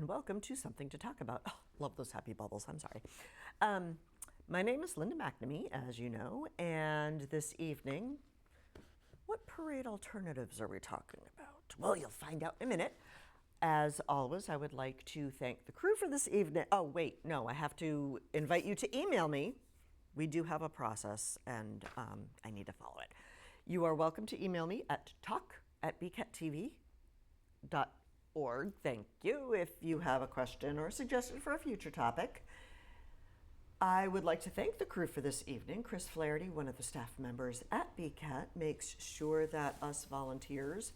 and welcome to Something to Talk About. Oh, love those happy bubbles, I'm sorry. My name is STALindaMcNamee, as you know, and this evening, what parade alternatives are we talking about? Well, you'll find out in a minute. As always, I would like to thank the crew for this evening. Oh, wait, no, I have to invite you to email me. We do have a process, and I need to follow it. You are welcome to email me at talk@bcattv.org. Thank you. If you have a question or a suggestion for a future topic. I would like to thank the crew for this evening. Chris Flaherty, one of the staff members at BCAT, makes sure that us volunteers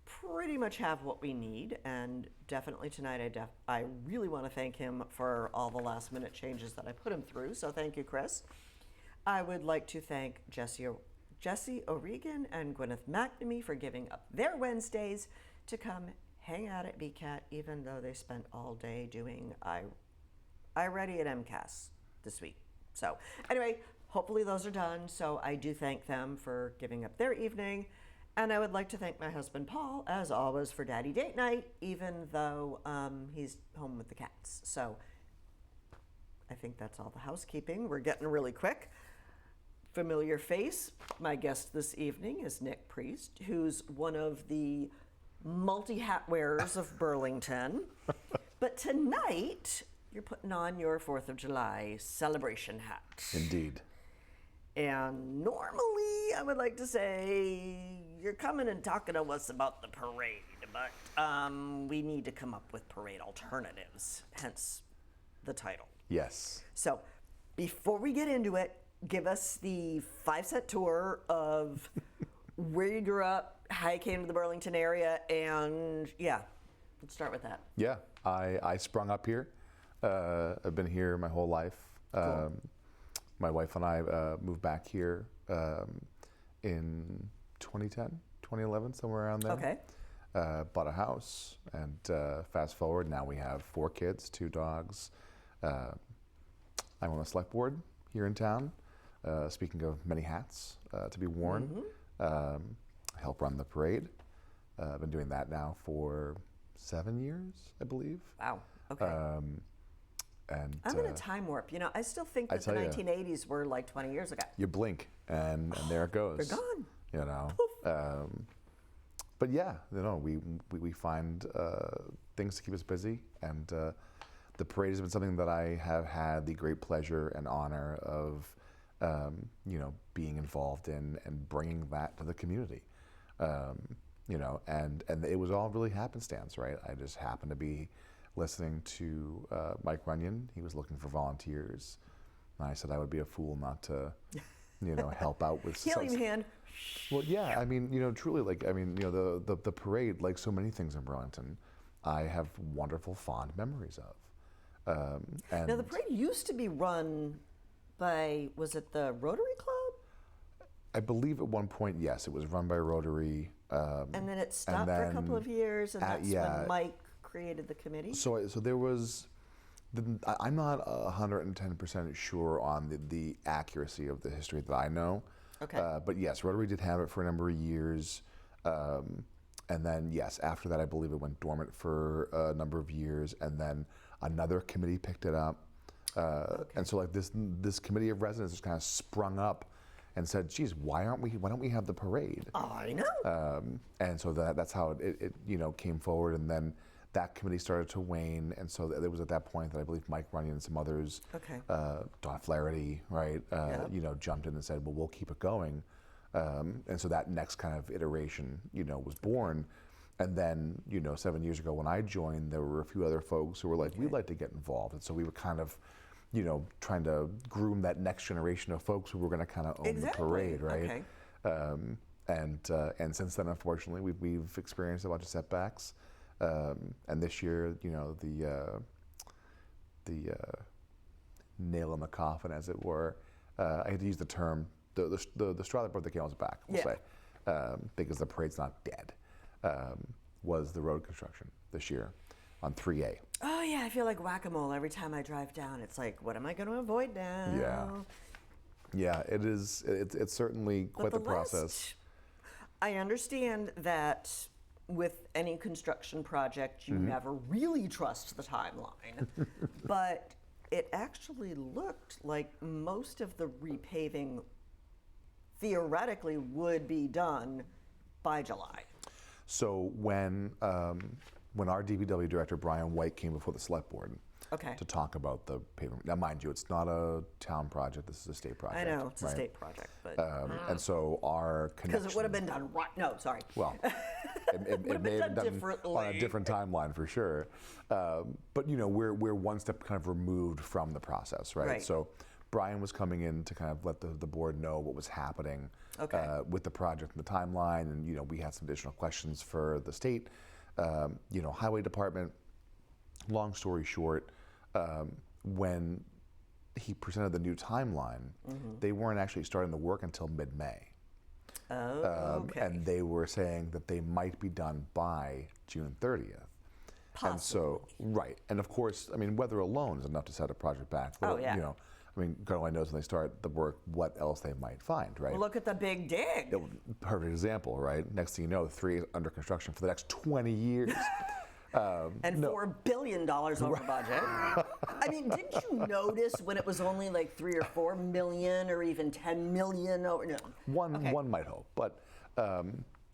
pretty much have what we need, and definitely tonight I really want to thank him for all the last minute changes that I put him through, so thank you, Chris. I would like to thank Jesse O'Regan and Gwyneth McNamee for giving up their Wednesdays to come hang out at BCAT, even though they spent all day doing iReady at MCAS this week. So anyway, hopefully those are done. So I do thank them for giving up their evening. And I would like to thank my husband, Paul, as always, for Daddy Date Night, even though he's home with the cats. So I think that's all the housekeeping. We're getting really quick. Familiar face. My guest this evening is Nick Priest, who's one of the multi-hat wearers of Burlington. But tonight, you're putting on your 4th of July celebration hat. Indeed. And normally, I would like to say, you're coming and talking to us about the parade, but we need to come up with parade alternatives, hence the title. Yes. So, before we get into it, give us the 5-set tour of where you grew up, how you came to the Burlington area, and yeah, let's start with that. Yeah, I sprung up here. I've been here my whole life. Cool. My wife and I moved back here in 2010, 2011, somewhere around there. Okay. Bought a house, and fast forward, now we have 4 kids, 2 dogs. I'm on the select board here in town. Speaking of many hats to be worn, I help run the parade. I've been doing that now for 7 years, I believe. Wow. Okay. And I'm in a time warp. You know, I still think that the 1980s were like 20 years ago. You blink, and there it goes. They're gone. You know. But yeah, you know, we find things to keep us busy, and the parade has been something that I have had the great pleasure and honor of, you know, being involved in and bringing that to the community. You know, and it was all really happenstance, right? I just happened to be listening to Mike Runyon. He was looking for volunteers, and I said I would be a fool not to, you know, help out with Healing hand. Well, yeah, I mean, you know, truly, like, I mean, you know, the parade, like so many things in Burlington, I have wonderful, fond memories of. And now, the parade used to be run by, was it the Rotary Club? I believe at one point, yes, it was run by Rotary. And then it stopped for a couple of years, and that's when Mike created the committee? So there was, I'm not 110% sure on the accuracy of the history that I know. Okay. But yes, Rotary did have it for a number of years. And then, yes, after that, I believe it went dormant for a number of years. And then another committee picked it up. And so like this committee of residents just kind of sprung up and said, geez, why don't we have the parade? Oh, I know. And so that's how it you know, came forward. And then that committee started to wane, and so it was at that point that I believe Mike Runyon and some others, Don Flaherty, right, you know, jumped in and said, well, we'll keep it going. And so that next kind of iteration, you know, was born. And then, you know, 7 years ago when I joined, there were a few other folks who were like, we'd like to get involved. And so we were kind of, you know, trying to groom that next generation of folks who were going to kind of own the parade, right? Okay. And since then, unfortunately, we've experienced a bunch of setbacks. And this year, you know, the nail in the coffin, as it were, I had to use the term, the straw that broke the camel's back, we'll say, because the parade's not dead, was the road construction this year on 3A. Oh yeah, I feel like whack-a-mole every time I drive down. It's like, what am I going to avoid now? Yeah, it is. It's certainly quite the process. I understand that with any construction project, you never really trust the timeline. But it actually looked like most of the repaving theoretically would be done by July. So when our DPW director, Brian White, came before the select board to talk about the pavement, now mind you, it's not a town project, this is a state project. I know, it's right? a state project, but. And so our connection. Because it would have been done right, no, sorry. Well, it may have been done on a different timeline for sure. But you know, we're one step kind of removed from the process, right? So Brian was coming in to kind of let the board know what was happening with the project and the timeline, and you know, we had some additional questions for the state, you know, highway department. Long story short, when he presented the new timeline, they weren't actually starting the work until mid-May. And they were saying that they might be done by June 30th. Possibly. And so, right. And of course, I mean, weather alone is enough to set a project back. Oh, yeah. You know, I mean, God only knows when they start the work what else they might find, right? Well, look at the big dig. Perfect example, right? Next thing you know, 3 under construction for the next 20 years. And $4 billion over budget. I mean, didn't you notice when it was only like 3 or 4 million or even 10 million? Over, no. One might hope, but I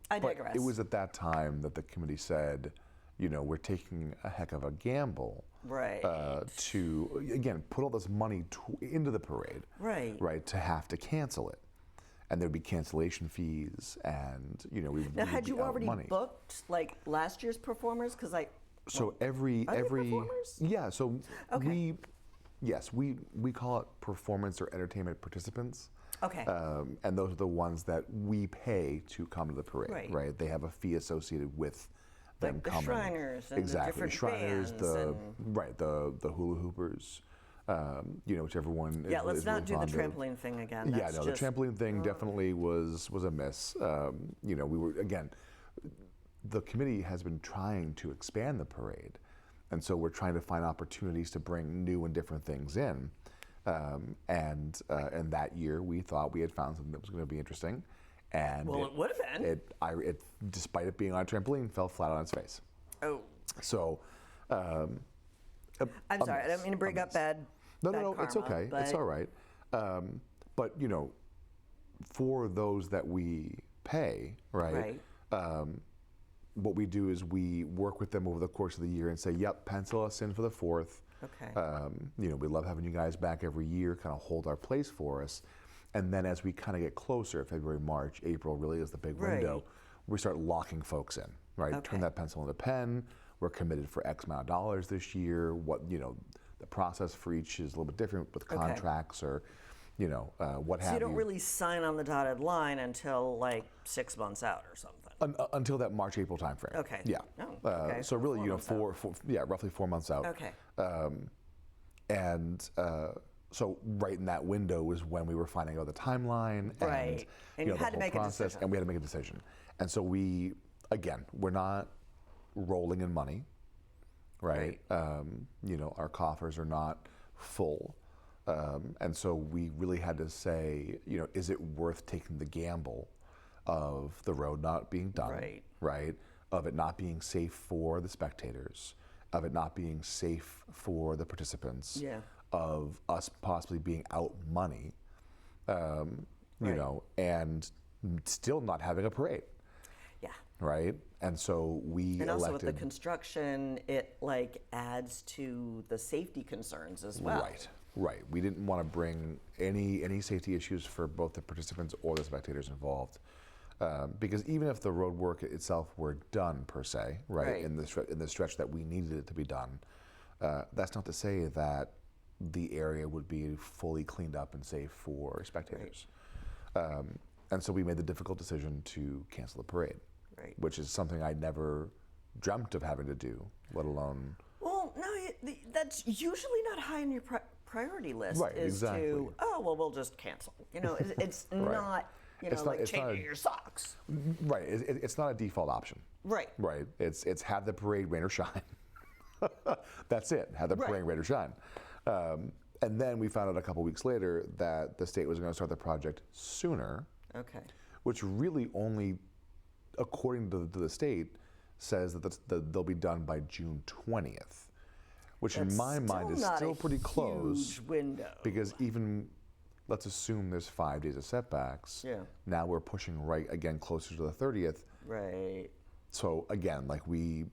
digress. But it was at that time that the committee said, you know, we're taking a heck of a gamble, right? To again put all this money into the parade, right? To have to cancel it. And there'd be cancellation fees, and you know we. Now, had you already booked like last year's performers? Because every performers? Yeah. So we call it performance or entertainment participants. Okay. And those are the ones that we pay to come to the parade. Right. They have a fee associated with them the coming. Shriners and exactly. the different Shriners, bands the hula hoopers. You know, whichever one. Yeah, let's is not really do the fond of. trampoline thing again. That's the trampoline thing definitely was a miss. You know, we were again. The committee has been trying to expand the parade, and so we're trying to find opportunities to bring new and different things in. And that year, we thought we had found something that was going to be interesting, and it would have been. It, despite it being on a trampoline, fell flat on its face. Oh. So. I'm sorry, I don't mean to bring up bad. No, karma, it's okay. It's all right. But you know, for those that we pay, right? What we do is we work with them over the course of the year and say, "Yep, pencil us in for the 4th." Okay. You know, we love having you guys back every year, kind of hold our place for us. And then as we kind of get closer, February, March, April really is the big window. We start locking folks in, right? Okay. Turn that pencil into pen. We're committed for X amount of dollars this year. What, you know, the process for each is a little bit different with contracts or, you know, what have you. So you don't really sign on the dotted line until like 6 months out or something. Until that March, April timeframe. Okay. Yeah. Oh, okay. So really, you know, roughly 4 months out. Okay. So right in that window is when we were finding out the timeline and you know, had the to whole make a process, decision. and we had to make a decision. And so we're not rolling in money, right? You know, our coffers are not full. And so we really had to say, you know, is it worth taking the gamble of the road not being done, right? Of it not being safe for the spectators, of it not being safe for the participants, of us possibly being out money, you know, and still not having a parade. Yeah. Right? And so we And also elected, with the construction, it like adds to the safety concerns as well. Right. We didn't want to bring any safety issues for both the participants or the spectators involved. Because even if the road work itself were done per se, in the stretch that we needed it to be done, that's not to say that the area would be fully cleaned up and safe for spectators. And so we made the difficult decision to cancel the parade, which is something I never dreamt of having to do, let alone. Well, no, that's usually not high on your priority list. Exactly. To we'll just cancel. You know, it's not. You know, like changing your socks. Right. It's not a default option. Right. It's have the parade rain or shine. That's it. Have the parade rain or shine. And then we found out a couple weeks later that the state was going to start the project sooner. Okay. Which really only, according to the state, says that they'll be done by June 20th, which That's in my mind is not still a pretty close. huge window. Because even, let's assume there's 5 days of setbacks. Yeah. Now we're pushing right again closer to the 30th. Right. So again, like we'd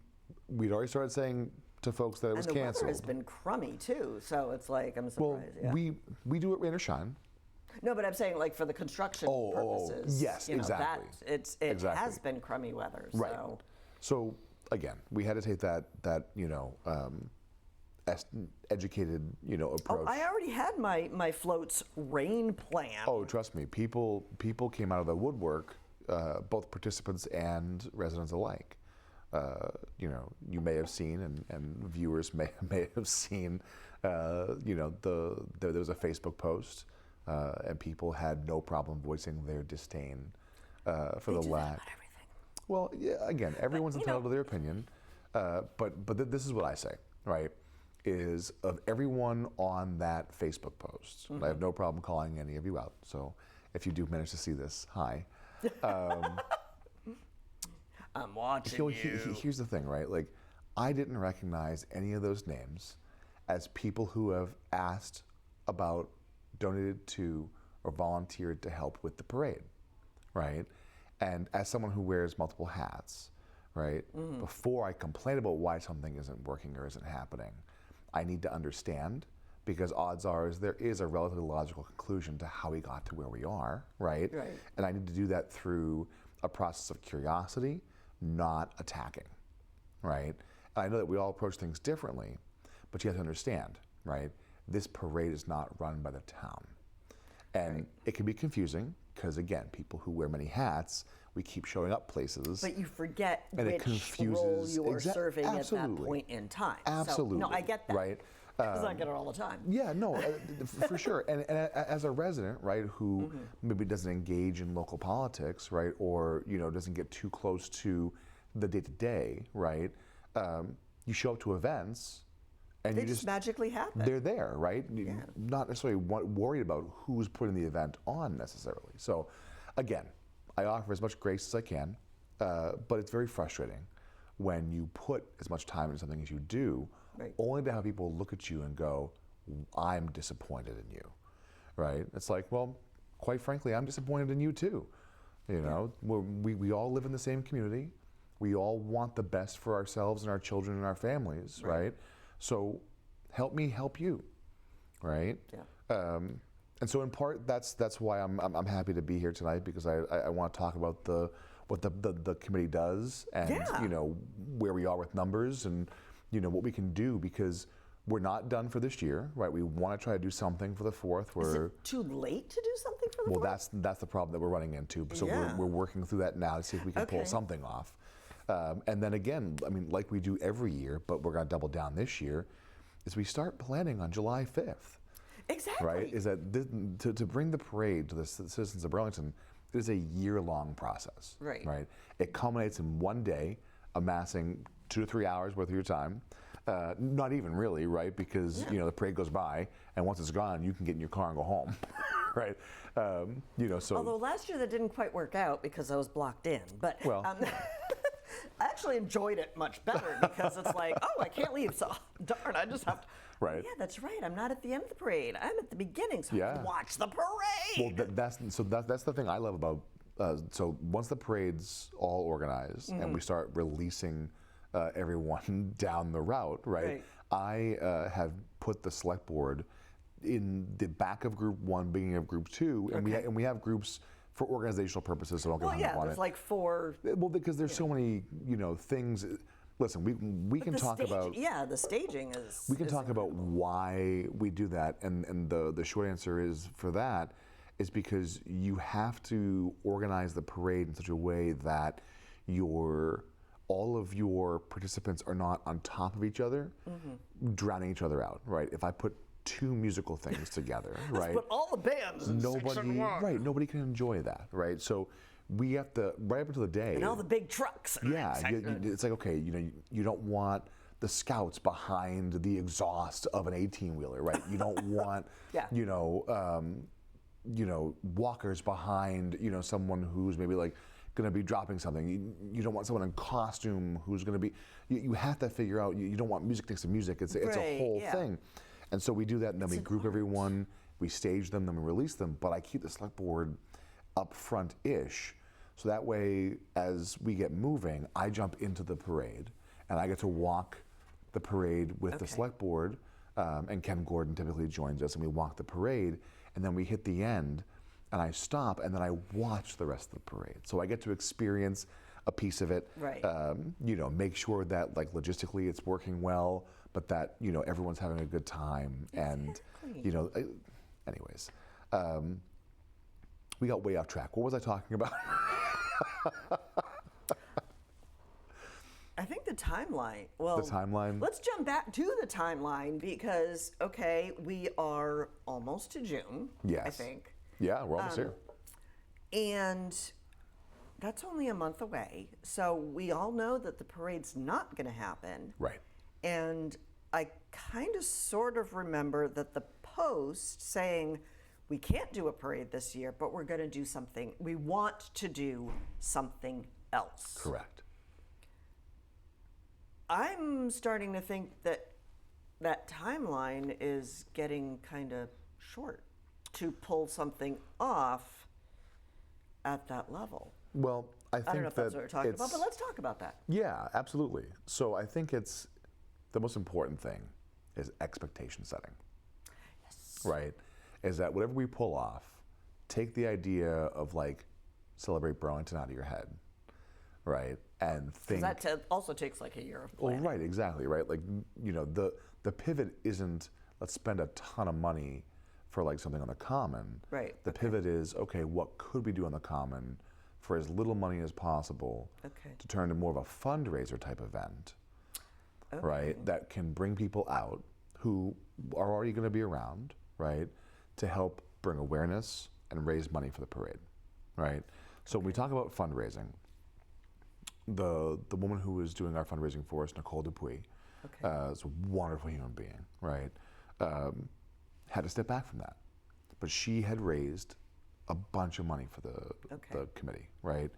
already started saying to folks that it was And the canceled. weather has been crummy too, so it's like I'm Well, surprised. Yeah. we do it rain or shine. No, but I'm saying like for the construction purposes. yes, you know, exactly. It Exactly. has been crummy weather. So. Right. So again, we had to take that educated approach. Oh, I already had my floats rain plan. Oh, trust me, people came out of the woodwork, both participants and residents alike. You may have seen, and viewers may have seen, there was a Facebook post, and people had no problem voicing their disdain for They the do that lack. about everything. Well, yeah, again, everyone's you entitled know- to their opinion, but this is what I say, right? Is of everyone on that Facebook post, I have no problem calling any of you out. So if you do manage to see this, hi. I'm watching you. Here's the thing, right? Like, I didn't recognize any of those names as people who have asked about, donated to, or volunteered to help with the parade, right? And as someone who wears multiple hats, right, before I complain about why something isn't working or isn't happening, I need to understand, because odds are there is a relatively logical conclusion to how we got to where we are, right? Right. And I need to do that through a process of curiosity, not attacking, right? And I know that we all approach things differently, but you have to understand, right? This parade is not run by the town. And it can be confusing because, again, people who wear many hats, we keep showing up places. But you forget And it which confuses- role you're serving at that absolutely. point in time. Absolutely. So, no, I get that. Right? Because I get it all the time. Yeah, no, for sure. And as a resident, right, who maybe doesn't engage in local politics, right, or doesn't get too close to the day to day, right, you show up to events, and They you just magically happen. they're there, right? Not necessarily worried about who's putting the event on necessarily. So, again, I offer as much grace as I can, but it's very frustrating when you put as much time into something as you do, Right. only to have people look at you and go, I'm disappointed in you, right? It's like, well, quite frankly, I'm disappointed in you too. We all live in the same community. We all want the best for ourselves and our children and our families, right? So help me help you, right? Yeah. And so in part, that's why I'm happy to be here tonight, because I want to talk about what the committee does, and Yeah. where we are with numbers, and what we can do, because we're not done for this year, right? We want to try to do something for the 4th. Is it too late to do something for the Well, fourth? that's the problem that we're running into. So Yeah. we're working through that now to see if we can pull Okay. something off. And then again, I mean, like we do every year, but we're going to double down this year, is we start planning on July 5th. Exactly. Right? Is that to bring the parade to the citizens of Burlington, it is a year-long process. Right. Right. It culminates in one day, amassing 2 to 3 hours worth of your time. Not even really, right? Because the parade goes by, and once it's gone, you can get in your car and go home, right? So. Although last year that didn't quite work out because I was blocked in. But Well. I actually enjoyed it much better because it's like, oh, I can't leave. So darn, I just have to. Right. Yeah, that's right. I'm not at the end of the parade. I'm at the beginning, so I Yeah. can watch the parade. Well, that's the thing I love about. So once the parade's all organized and we start releasing everyone down the route, right? I have put the select board in the back of Group 1, beginning of Group 2, and we have groups for organizational purposes. So don't get Well, hung yeah, up on there's it. like 4. Well, because there's so many things. Listen, we can The talk about. Yeah, the staging is. We can is talk about why we do that, and the short answer is, for that, is because you have to organize the parade in such a way that all of your participants are not on top of each other, drowning each other out, right? If I put 2 musical things together, right? Put all the bands in section 1. Nobody can enjoy that, right? So we have to, right up until the day. And all the big trucks. Yeah, it's like, okay, you don't want the scouts behind the exhaust of an 18-wheeler, right? You don't want, walkers behind, someone who's maybe like going to be dropping something. You don't want someone in costume who's going to be. You have to figure out. You don't want music next to music. It's a Right, whole yeah. thing, and so we do that, and then It's we an group art. everyone, we stage them, then we release them. But I keep the select board up front-ish, so that way, as we get moving, I jump into the parade, and I get to walk the parade with the Okay. select board, and Ken Gordon typically joins us, and we walk the parade, and then we hit the end, and I stop, and then I watch the rest of the parade. So I get to experience a piece of it, Right. Make sure that like logistically it's working well, but that everyone's having a good time, Exactly. and anyways, we got way off track. What was I talking about? I think the timeline. Well, The timeline? Let's jump back to the timeline because, okay, we are almost to June, I Yes. think. Yeah, we're almost here. And that's only a month away. So we all know that the parade's not going to happen. Right. And I kind of sort of remember that the post saying, we can't do a parade this year, but we're going to do something. We want to do something else. Correct. I'm starting to think that that timeline is getting kind of short to pull something off at that level. Well, I think I don't know if that that's what we're talking about, it's- but let's talk about that. Yeah, absolutely. So I think it's the most important thing is expectation setting. Yes. Right? Is that whatever we pull off, take the idea of like celebrate Burlington out of your head, right? And think. Because that also takes like a year of Well, planning. right, exactly, right. Like the pivot isn't let's spend a ton of money for like something on the common. Right, The pivot is okay. What could we do on the common for as little money as possible Okay. to turn to more of a fundraiser type event, Okay. right? That can bring people out who are already going to be around, right? To help bring awareness and raise money for the parade, right? So when we talk about fundraising, the woman who was doing our fundraising for us, Nicole Dupuis, Okay. is a wonderful human being, right? Had to step back from that, but she had raised a bunch of money for the committee, right?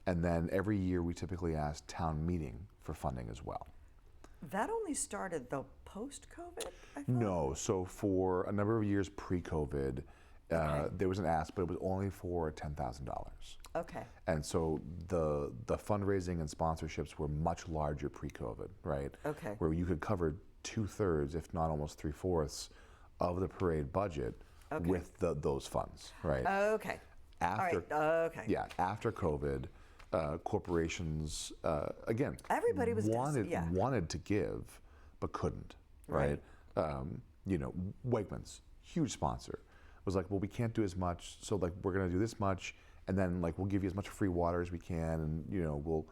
And then every year we typically ask town meeting for funding as well. That only started though post-COVID, I thought? No, so for a number of years pre-COVID, there was an ask, but it was only for $10,000. Okay. And so the fundraising and sponsorships were much larger pre-COVID, right? Okay. Where you could cover 2/3, if not almost 3/4, of the parade budget Okay. with those funds, right? Okay. After, All right. Okay. Yeah, after COVID, corporations again Everybody was wanted to give, but couldn't, right? Wegmans, huge sponsor, was like, well, we can't do as much, so like we're gonna do this much, and then like we'll give you as much free water as we can, and we'll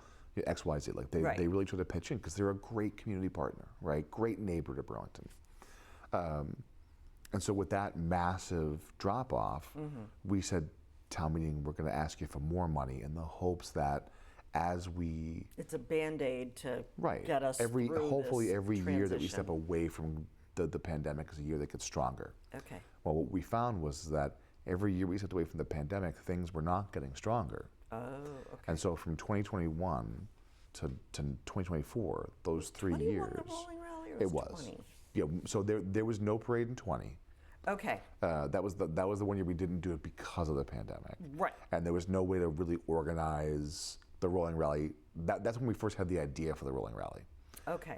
X, Y, Z. Like they really tried to pitch in because they're a great community partner, right? Great neighbor to Burlington. And so with that massive drop off, we said, town meeting, we're going to ask you for more money in the hopes that as we It's a Band-Aid to get us hopefully through this every year that we step transition. away from the pandemic is a year that gets stronger. Okay. Well, what we found was that every year we stepped away from the pandemic, things were not getting stronger. Oh, okay. And so from 2021 to 2024, those 3 21 years, the rolling rally, or it was was. 20? Yeah, so there was no parade in 20. Okay. That was the one year we didn't do it because of the pandemic. Right. And there was no way to really organize the rolling rally. That's when we first had the idea for the rolling rally. Okay.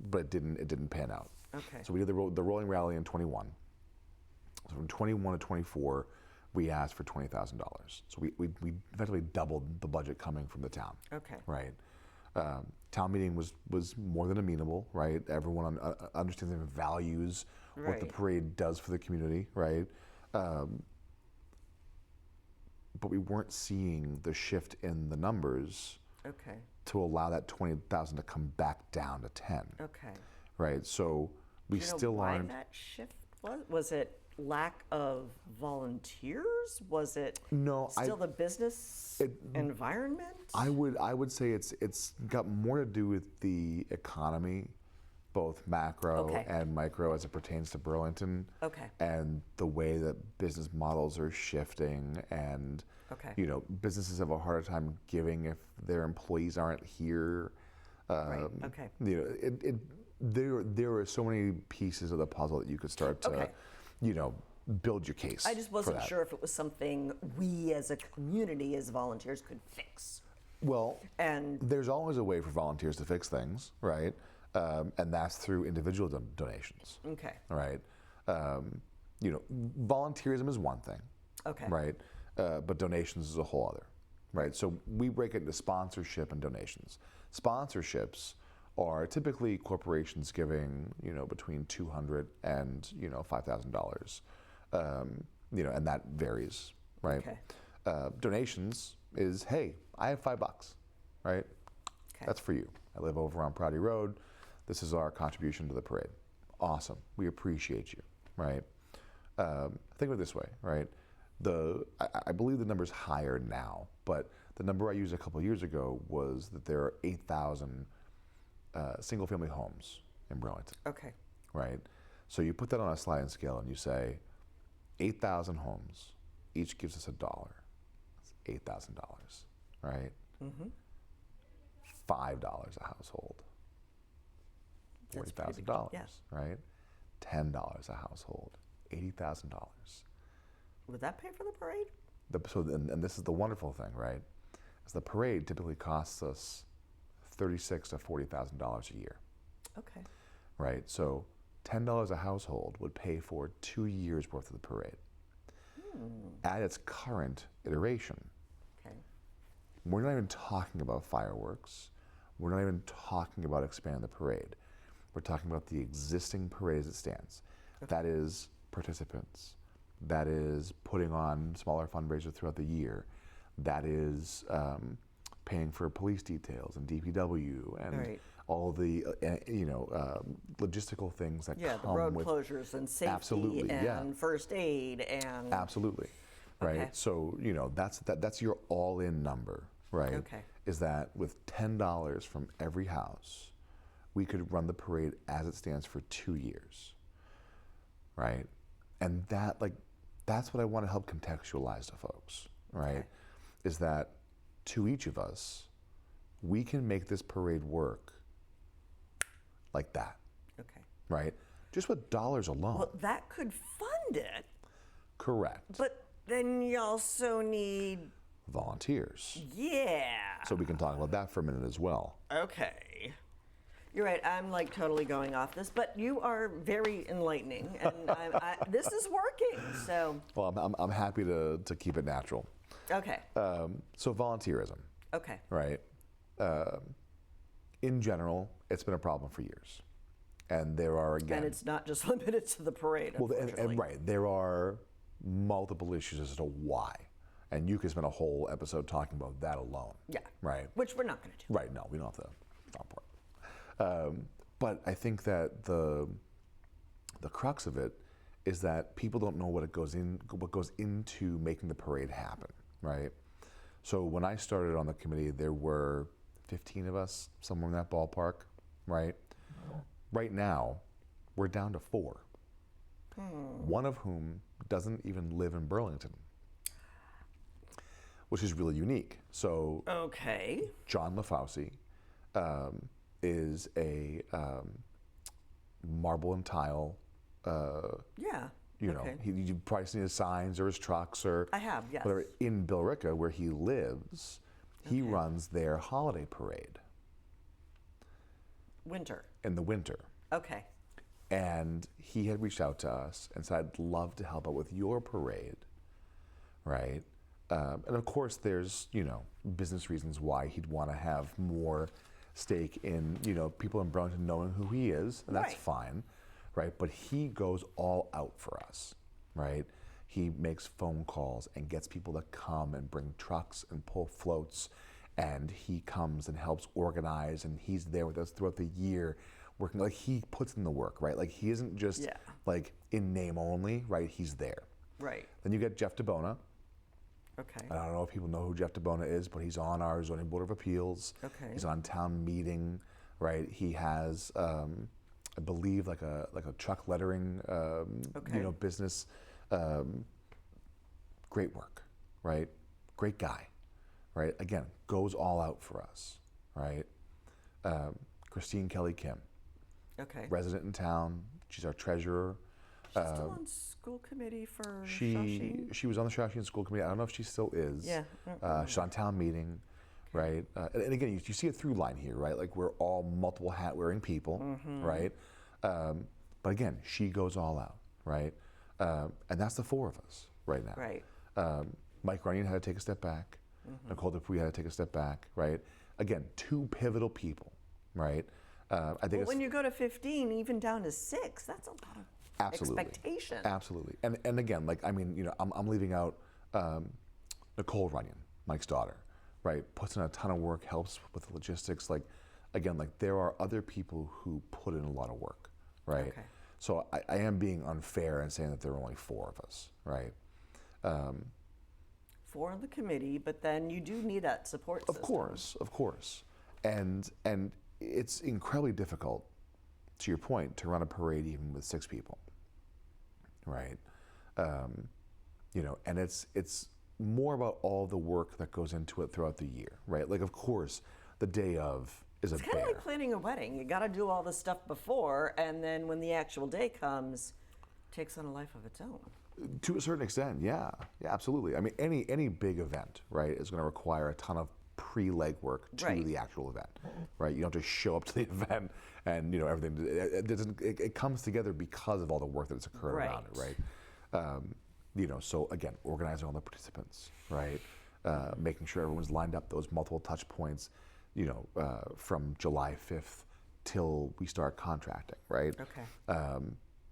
But it didn't pan out. Okay. So we did the rolling rally in 21. So from 21 to 24, we asked for $20,000. So we effectively doubled the budget coming from the town. Okay. Right. Town meeting was more than amenable, right? Everyone understands and values what the Right. parade does for the community, right? But we weren't seeing the shift in the numbers Okay. to allow that 20,000 to come back down to 10, Okay. right? So we Do you know still why aren't. that shift was? Was it lack of volunteers? Was it No, still the business environment? I would say it's got more to do with the economy both macro Okay. and micro as it pertains to Burlington. Okay. And the way that business models are shifting, and Okay. businesses have a harder time giving if their employees aren't here. Right. Okay. There are so many pieces of the puzzle that you could start to, Okay. build your case. I just wasn't for that. sure if it was something we as a community, as volunteers, could fix. Well, And there's always a way for volunteers to fix things, right? And that's through individual donations, okay. right? Volunteerism is one thing, Okay. right? But donations is a whole other, right? So we break it into sponsorship and donations. Sponsorships are typically corporations giving, between $200 and $5,000, and that varies, right? Okay. Donations is, hey, I have $5, right? Okay. That's for you. I live over on Prouty Road. This is our contribution to the parade. Awesome. We appreciate you, right? Think of it this way, right? I believe the number's higher now, but the number I used a couple of years ago was that there are 8,000 single-family homes in Burlington, Okay. right? So you put that on a sliding scale and you say, 8,000 homes, each gives us $1. That's $8,000, right? Mm-hmm. $5 a household, That's pretty big, $40,000, yes. right? $10 a household, $80,000. Would that pay for the parade? And this is the wonderful thing, right? Is the parade typically costs us $36,000 to $40,000 a year, Okay. right? So $10 a household would pay for 2 years worth of the parade. At its current iteration, Okay. we're not even talking about fireworks. We're not even talking about expanding the parade. We're talking about the existing parade as it stands. Okay. That is participants. That is putting on smaller fundraisers throughout the year. That is paying for police details and DPW and Right. all the logistical things that Yeah, the come road with closures and safety Absolutely, yeah. and first aid and Absolutely, right? Okay. So that's your all-in number, right? Okay. Is that with $10 from every house, we could run the parade as it stands for 2 years, right? And that's what I want to help contextualize to folks, right? Okay. Is that to each of us, we can make this parade work like that, Okay. right? Just with dollars alone. Well, that could fund it, Correct. but then you also need Volunteers. yeah. So we can talk about that for a minute as well. Okay. You're right. I'm like totally going off this, but you are very enlightening, and this is working. So Well, I'm happy to keep it natural. okay. So volunteerism, Okay. right? In general, it's been a problem for years. And there are, again... And it's not just limited to the parade, Well, unfortunately. and right, there are multiple issues as to why. And you could spend a whole episode talking about that alone. Yeah. Right? Which we're not going to do. Right, no, we don't have to. It's not important. But I think that the crux of it is that people don't know what goes into making the parade happen, right? So when I started on the committee, there were 15 of us, somewhere in that ballpark, right? Right now, we're down to 4. One of whom doesn't even live in Burlington, which is really unique. So Okay. John LaFauci is a marble and tile. Yeah. You know, Okay. you probably seen his signs or his trucks or I have, yes. whatever. In Billerica, where he lives, he Okay. runs their holiday parade Winter. in the winter. Okay. And he had reached out to us and said, I'd love to help out with your parade, right? And of course, there's, business reasons why he'd want to have more stake in, people in Burlington knowing who he is, and that's Right. fine, right? But he goes all out for us, right? He makes phone calls and gets people to come and bring trucks and pull floats, and he comes and helps organize, and he's there with us throughout the year, working, like he puts in the work, right? Like he isn't just Yeah. like in name only, right? He's there. Right. Then you get Jeff DeBona. Okay. I don't know if people know who Jeff DeBona is, but he's on our zoning board of appeals. Okay. He's on town meeting, right? He has I believe like a truck lettering, business. Great work, right? Great guy, right? Again, goes all out for us, right? Christine Kelly Kim, Okay. resident in town. She's our treasurer. She's still on school committee for She was on the Shawshene School Committee. I don't know if she still is. Yeah. She's on town meeting, right? And again, you see a through line here, right? Like we're all multiple hat wearing people, right? But again, she goes all out, right? And that's the four of us right now. Right. Mike Runyon had to take a step back. Nicole Dupuy had to take a step back, right? Again, two pivotal people, right? I think when you go to 15, even down to 6, that's a lot of expectation. Absolutely. And again, like, I mean, I'm leaving out Nicole Runyon, Mike's daughter, right? Puts in a ton of work, helps with the logistics. Like, again, like there are other people who put in a lot of work, right? Okay. So I am being unfair and saying that there are only 4 of us, right? 4 on the committee, but then you do need that support system. Of course. And it's incredibly difficult, to your point, to run a parade even with 6 people, right? And it's more about all the work that goes into it throughout the year, right? Like, of course, the day of is a It's kind of bear. like planning a wedding. You got to do all this stuff before, and then when the actual day comes, it takes on a life of its own. To a certain extent, yeah, absolutely. I mean, any big event, right, is going to require a ton of pre-leg work to Right. the actual event, right? You don't just show up to the event and everything. It comes together because of all the work that's occurred around it, right? So again, organizing all the participants, right? Making sure everyone's lined up, those multiple touch points, from July 5th till we start contracting, right? Okay.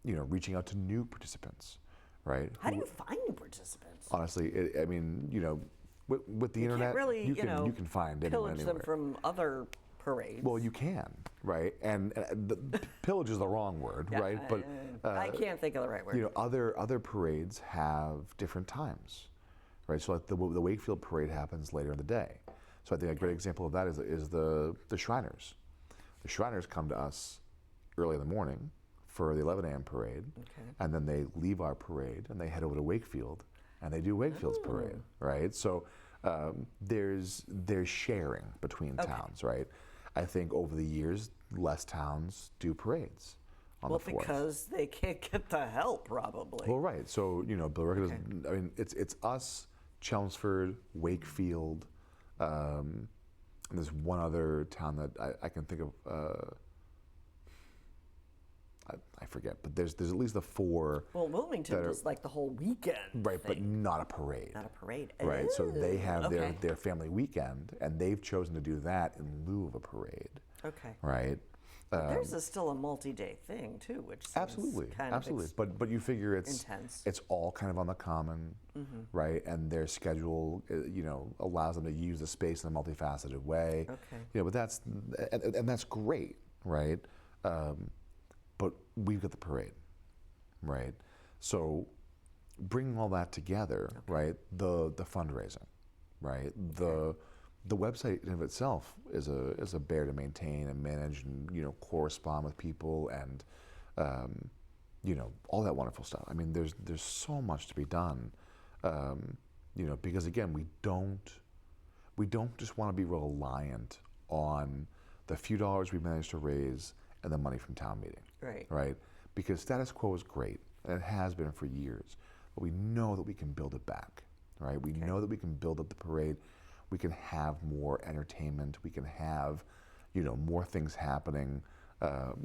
Reaching out to new participants, right? How do you find new participants? Honestly, with the You internet, can't really, you can find anyone pillage anywhere. them from other parades. Well, you can, right? And pillage is the wrong word, Yeah, right? But I can't think of the right word. other parades have different times, right? So like the Wakefield parade happens later in the day. So I think a great example of that is the Shriners. The Shriners come to us early in the morning for the 11 a.m. parade, and then they leave our parade and they head over to Wakefield and they do Wakefield's parade, right? So there's sharing between towns, right? I think over the years, less towns do parades on the 4th. Because they can't get the help, probably. Well, right. So Billerica doesn't. I mean, it's us, Chelmsford, Wakefield. And there's one other town that I can think of. I forget, but there's at least the 4. Well, Wilmington is like the whole weekend. Right, but thing. not a parade. Not a parade. Right, so they have okay. their family weekend, and they've chosen to do that in lieu of a parade. Okay. Right. Theirs is still a multi-day thing too, which seems Absolutely. But you figure it's intense. It's all kind of on the common, right? And their schedule, allows them to use the space in a multifaceted way. Okay. But that's great, right? But we've got the parade, right? So bringing all that together, right? The fundraising, right? The website in of itself is a bear to maintain and manage and correspond with people and all that wonderful stuff. I mean, there's so much to be done, because again we don't just want to be reliant on the few dollars we managed to raise and the money from town meeting. Right? Because status quo is great and it has been for years, but we know that we can build it back. Right? We know that we can build up the parade. We can have more entertainment. We can have, more things happening. That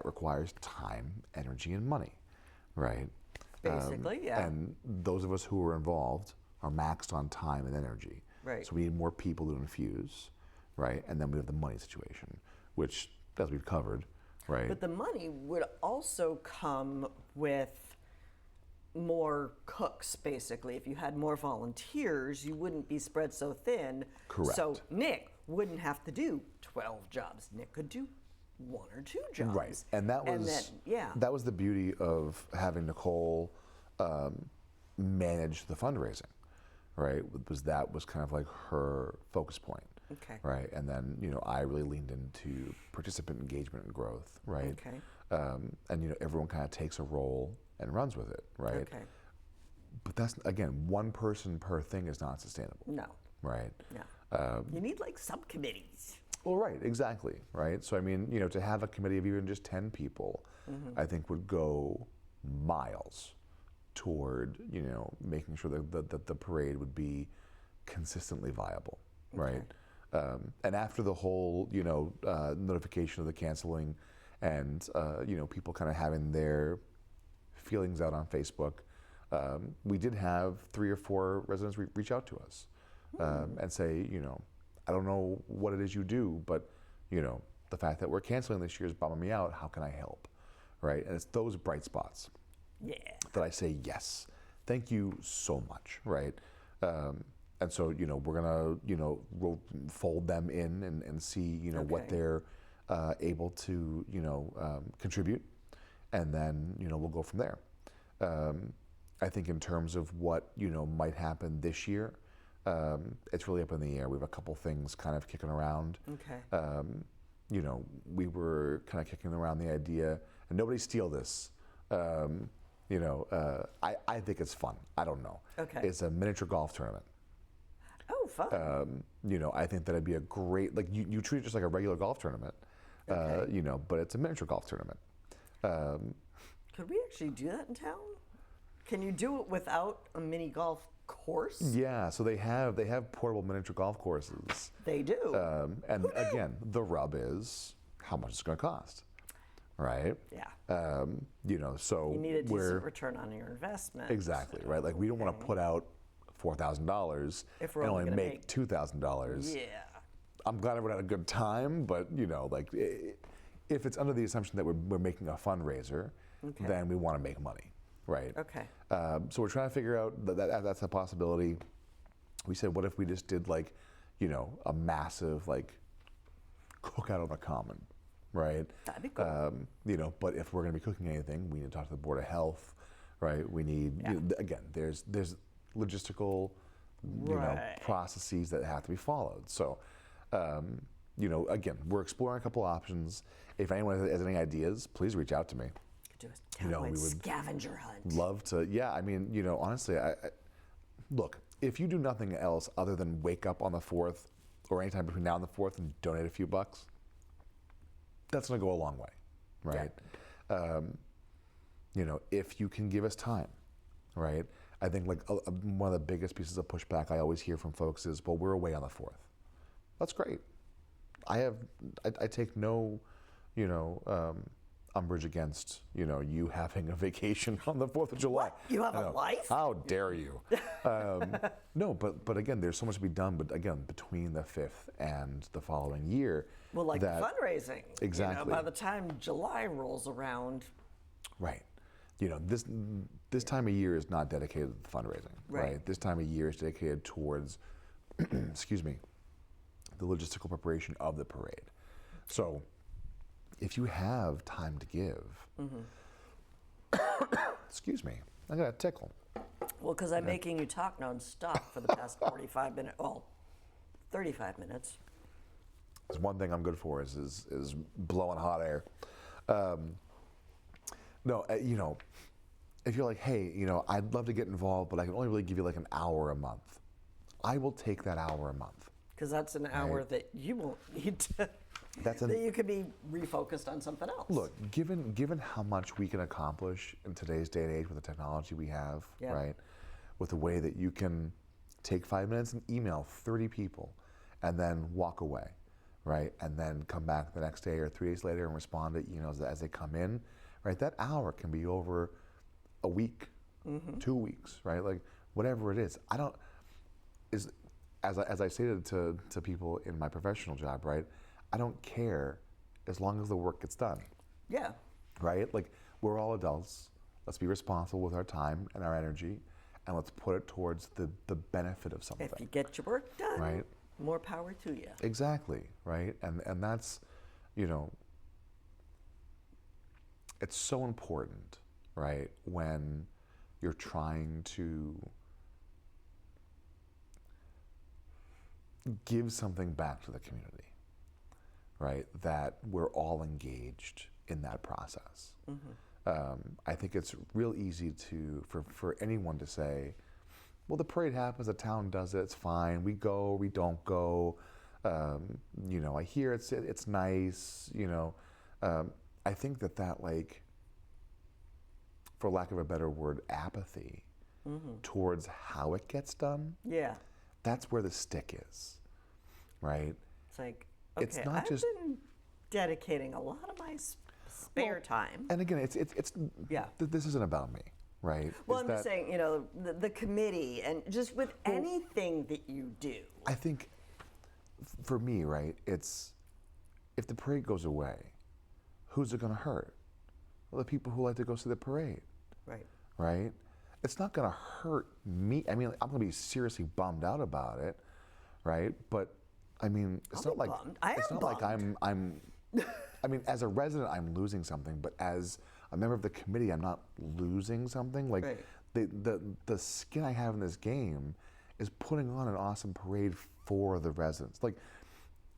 requires time, energy, and money, right? Basically, yeah. And those of us who are involved are maxed on time and energy. Right. So we need more people to infuse, right? And then we have the money situation, which, as we've covered, right? But the money would also come with more cooks, basically. If you had more volunteers, you wouldn't be spread so thin. Correct. So Nick wouldn't have to do 12 jobs. Nick could do 1 or 2 jobs. Right, and that was the beauty of having Nicole manage the fundraising, right? That was kind of like her focus point. Okay. right? And then, I really leaned into participant engagement and growth, right? Okay. And, everyone kind of takes a role and runs with it, right? Okay. But that's, again, one person per thing is not sustainable, No. right? No. You need like subcommittees. Well, right, exactly, right? So, I mean, to have a committee of even just 10 people, I think would go miles toward, making sure that the parade would be consistently viable, right? And after the whole, notification of the canceling and, people kind of having their feelings out on Facebook, we did have 3 or 4 residents reach out to us and say, I don't know what it is you do, but, the fact that we're canceling this year is bumming me out. How can I help? Right? And it's those bright spots that I say, yes, thank you so much, right? And so, we're going to, fold them in and see, what they're able to, contribute. And then, we'll go from there. I think in terms of what, might happen this year, it's really up in the air. We have a couple things kind of kicking around. Okay. We were kind of kicking around the idea, and nobody steal this. I think it's fun. I don't know. Okay. It's a miniature golf tournament. Oh, fun. I think that'd be a great, like you treat it just like a regular golf tournament, but it's a miniature golf tournament. Could we actually do that in town? Can you do it without a mini golf course? Yeah, so they have portable miniature golf courses. They do. And again, the rub is how much it's going to cost, right? Yeah. So You need a decent return on your investment. Exactly, right? Like we don't want to put out $4,000 if we're and only only gonna make $2,000. Yeah. I'm glad everyone had a good time, but if it's under the assumption that we're making a fundraiser, then we want to make money, right? Okay. So we're trying to figure out that's a possibility. We said, what if we just did a massive cookout on the common, right? That'd be cool. But if we're going to be cooking anything, we need to talk to the Board of Health, right? We need again, there's logistical processes that have to be followed. So again, we're exploring a couple options. If anyone has any ideas, please reach out to me. Do a townwide scavenger hunt. Love to. Yeah, I mean, honestly, I look, if you do nothing else other than wake up on the 4th or anytime between now and the 4th and donate a few bucks, that's going to go a long way, right? Yeah. If you can give us time, right? I think one of the biggest pieces of pushback I always hear from folks is, well, we're away on the 4th. That's great. I take no, umbrage against, you having a vacation on the 4th of July. What? You have a life? How dare you? No, but again, there's so much to be done, but again, between the 5th and the following year. Well, fundraising. Exactly. By the time July rolls around. Right. This time of year is not dedicated to fundraising, right? This time of year is dedicated towards, excuse me, the logistical preparation of the parade. So if you have time to give, excuse me, I got a tickle. Well, because I'm making you talk nonstop for the past 45 minutes, 35 minutes. There's one thing I'm good for is blowing hot air. No, if you're like, hey, I'd love to get involved, but I can only really give you an hour a month. I will take that hour a month. Because that's an hour that you won't need to. That you could be refocused on something else. Look, given how much we can accomplish in today's day and age with the technology we have, right? With the way that you can take 5 minutes and email 30 people and then walk away, right? And then come back the next day or 3 days later and respond to emails as they come in, right? That hour can be over a week, 2 weeks, right? Whatever it is. As I stated to people in my professional job, right? I don't care as long as the work gets done. Yeah. Right? We're all adults. Let's be responsible with our time and our energy, and let's put it towards the benefit of something. If you get your work done, right? More power to you. Exactly, right? And that's, it's so important, right? When you're trying to, give something back to the community, right? That we're all engaged in that process. I think it's real easy for anyone to say, well, the parade happens, the town does it, it's fine. We go, we don't go. I hear it's nice. I think that like, for lack of a better word, apathy towards how it gets done. Yeah. That's where the stick is, right? It's like, okay, It's not I've just been dedicating a lot of my spare time. And again, it's Yeah. This isn't about me, right? Well, I'm just saying, the committee and just with anything that you do. I think for me, right, it's if the parade goes away, who's it going to hurt? Well, the people who like to go see the parade, Right. right? It's not going to hurt me. I mean, I'm going to be seriously bummed out about it, right? But I mean, it's I'll not be like bummed. I am it's not like bummed. I'm I mean, as a resident, I'm losing something, but as a member of the committee, I'm not losing something. Like Right. the skin I have in this game is putting on an awesome parade for the residents. Like,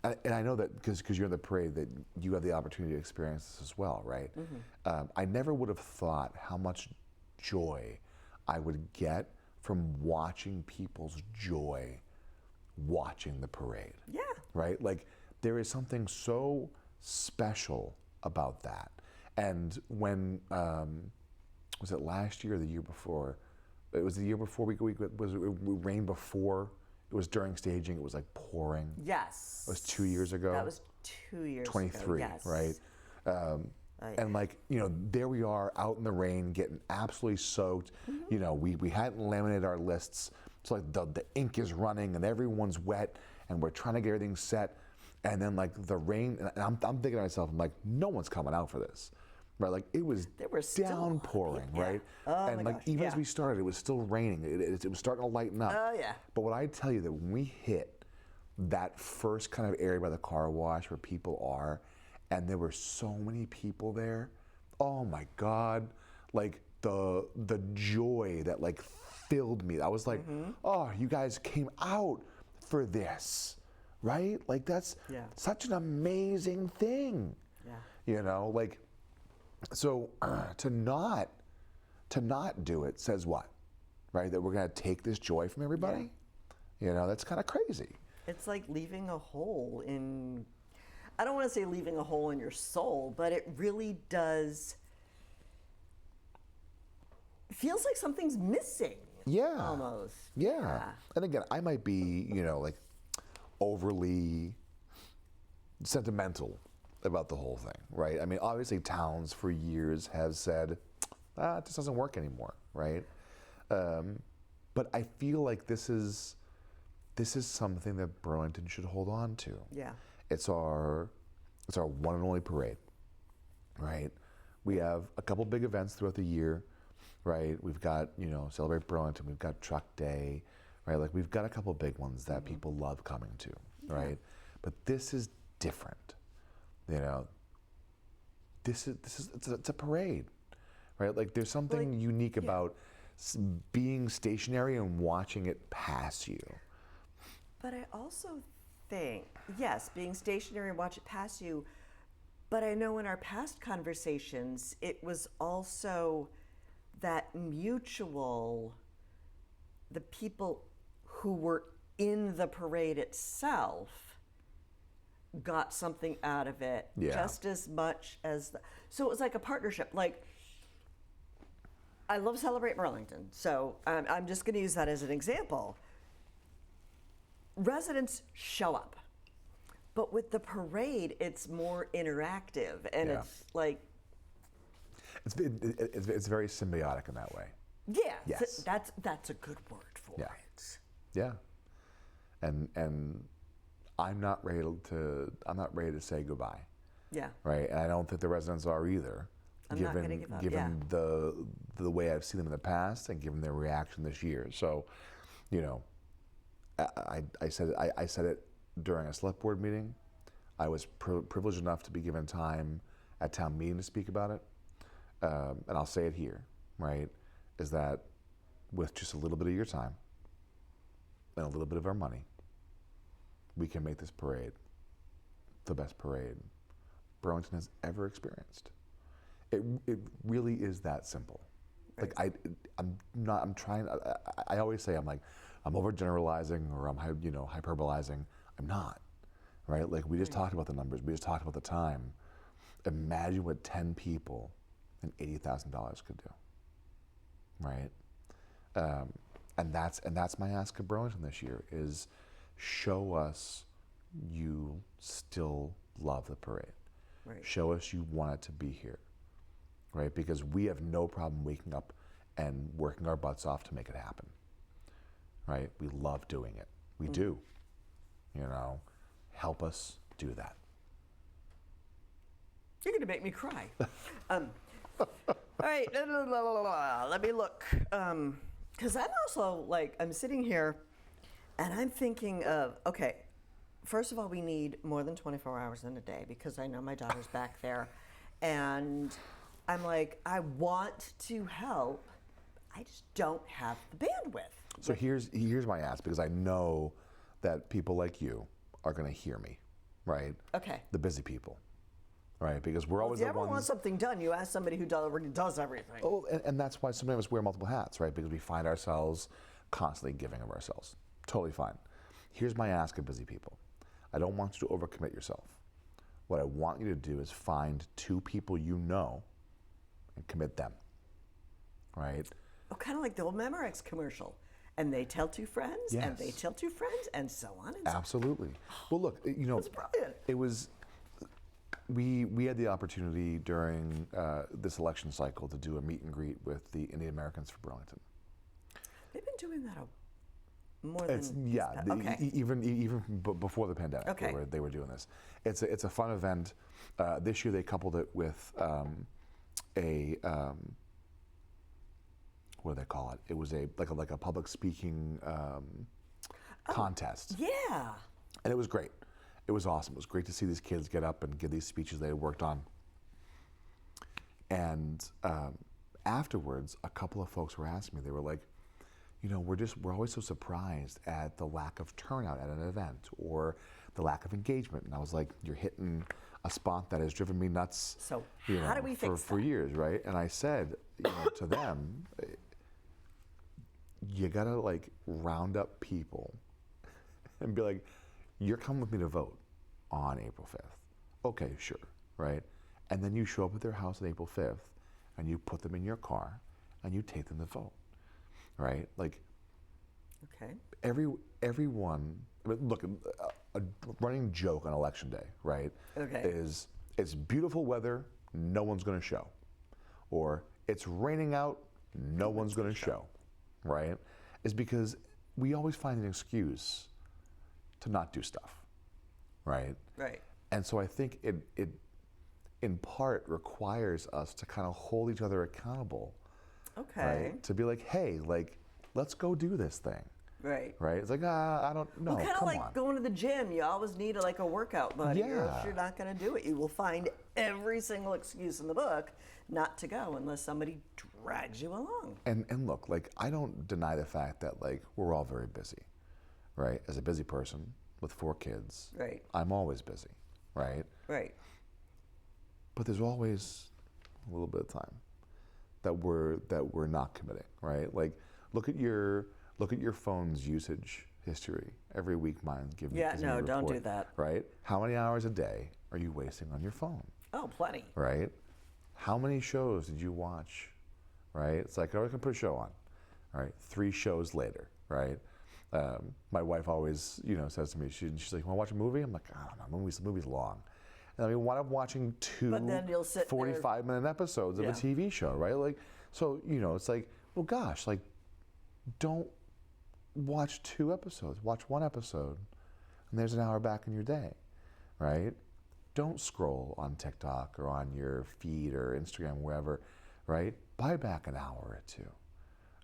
and I know that because you're in the parade, that you have the opportunity to experience this as well, right? I never would have thought how much joy I would get from watching people's joy watching the parade. Yeah. Right? Like, there is something so special about that. And when, was it last year or the year before? It was the year before it rained before. It was during staging. It was like pouring. Yes. It was 2 years ago. That was 2 years 23, ago. Yes. right? And like, there we are out in the rain, getting absolutely soaked. We hadn't laminated our lists, so like the ink is running and everyone's wet, and we're trying to get everything set. And then like the rain, and I'm thinking to myself, I'm like, no one's coming out for this, right? Like it was downpouring, right? Oh and my like gosh, even as yeah. we started, it was still raining. It was starting to lighten up. Oh yeah. But what I tell you, that when we hit that first kind of area by the car wash where people are, and there were so many people there, oh my God, like the joy that like filled me. I was like, oh, you guys came out for this, right? Like that's such an amazing thing. Yeah. Like, so to not do it says what, right? That we're gonna take this joy from everybody. That's kind of crazy. It's like leaving a hole in, I don't want to say leaving a hole in your soul, but it really does, feels like something's missing. Yeah. Almost. Yeah. And again, I might be, like overly sentimental about the whole thing, right? I mean, obviously towns for years have said, it just doesn't work anymore, right? But I feel like this is something that Burlington should hold on to. Yeah. It's our one and only parade, right? We have a couple big events throughout the year, right? We've got, Celebrate Burlington, we've got Truck Day, right? Like we've got a couple big ones that people love coming to, right? But this is different, it's a parade, right? Like there's something unique about being stationary and watching it pass you. But I also think, yes, being stationary and watch it pass you, but I know in our past conversations, it was also that mutual, the people who were in the parade itself got something out of it just as much as so it was like a partnership. Like, I love Celebrate Burlington, so I'm just going to use that as an example. Residents show up, but with the parade, it's more interactive, and it's like it's very symbiotic in that way. Yeah, Yes. that's a good word for it. Yeah, and I'm not ready to say goodbye. Yeah. Right, and I don't think the residents are either. I'm not gonna give up, given the way I've seen them in the past and given their reaction this year. So, I said it during a select board meeting. I was privileged enough to be given time at town meeting to speak about it, and I'll say it here. Right, is that with just a little bit of your time and a little bit of our money, we can make this parade the best parade Burlington has ever experienced. It really is that simple. Right. Like I'm trying. I always say I'm overgeneralizing or I'm hyperbolizing. I'm not, right? Like we just talked about the numbers. We just talked about the time. Imagine what 10 people and $80,000 could do, right? And that's my ask of Burlington this year is show us you still love the parade. Right. Show us you want it to be here, right? Because we have no problem waking up and working our butts off to make it happen, right? We love doing it. We do, help us do that. You're going to make me cry. All right, let me look. Because I'm also I'm sitting here and I'm thinking of, okay, first of all, we need more than 24 hours in a day because I know my daughter's back there. And I'm like, I want to help. I just don't have the bandwidth. So here's my ask, because I know that people like you are going to hear me, right? Okay. The busy people, right? Because we're always If you the ever ones. want something done, you ask somebody who already does everything. Oh, and that's why sometimes we wear multiple hats, right? Because we find ourselves constantly giving of ourselves. Totally fine. Here's my ask of busy people. I don't want you to overcommit yourself. What I want you to do is find 2 people you know and commit them, right? Oh, kind of like the old Memorex commercial. And they tell 2 friends, and they Yes. tell 2 friends, and so on and so on. Absolutely. Well, look, That's brilliant. it was, we had the opportunity during this election cycle to do a meet and greet with the Indian Americans for Burlington. They've been doing that more than Okay. Even before the pandemic, Okay. they were doing this. It's a fun event. This year they coupled it with what do they call it? It was like a public speaking contest, Yeah. and it was great. It was awesome. It was great to see these kids get up and give these speeches they had worked on. And afterwards, a couple of folks were asking me. They were like, we're always so surprised at the lack of turnout at an event or the lack of engagement. And I was like, you're hitting a spot that has driven me nuts. So how do we fix for that? years, right? And I said, to them, you gotta round up people and be like, you're coming with me to vote on April 5th. Okay, sure, right? And then you show up at their house on April 5th and you put them in your car and you take them to vote, right? Okay. Everyone, look, a running joke on election day, right? Okay. Is it's beautiful weather, no one's gonna show. Or it's raining out, no one's gonna show, right? Is because we always find an excuse to not do stuff, right? Right. And so I think it in part requires us to kind of hold each other accountable, Okay. right? To be like, hey, let's go do this thing, Right. right? It's like, I don't know, Well, kind of come like on. going to the gym. You always need a workout buddy, or else Yeah. you're not going to do it. You will find every single excuse in the book not to go unless somebody drags you along. And look, I don't deny the fact that we're all very busy, right? As a busy person with 4 kids, Right. I'm always busy, right? Right. But there's always a little bit of time that we're not committing, right? Look at your phone's usage history. Every week mine gives me Yeah, gives me no, a don't do report, that. right? How many hours a day are you wasting on your phone, Oh, plenty. right? How many shows did you watch, right? It's like, oh, I can put a show on, all right? 3 shows later, right? My wife always, says to me, she's like, want to watch a movie? I'm like, I don't know, movie's long. And I mean, why am I watching 2 But then you'll sit there- 45-minute episodes of Yeah. a TV show, right? So, it's like, well, gosh, don't watch 2 episodes. Watch 1 episode, and there's an hour back in your day, right? Don't scroll on TikTok or on your feed or Instagram, wherever, right? Buy back an hour or 2,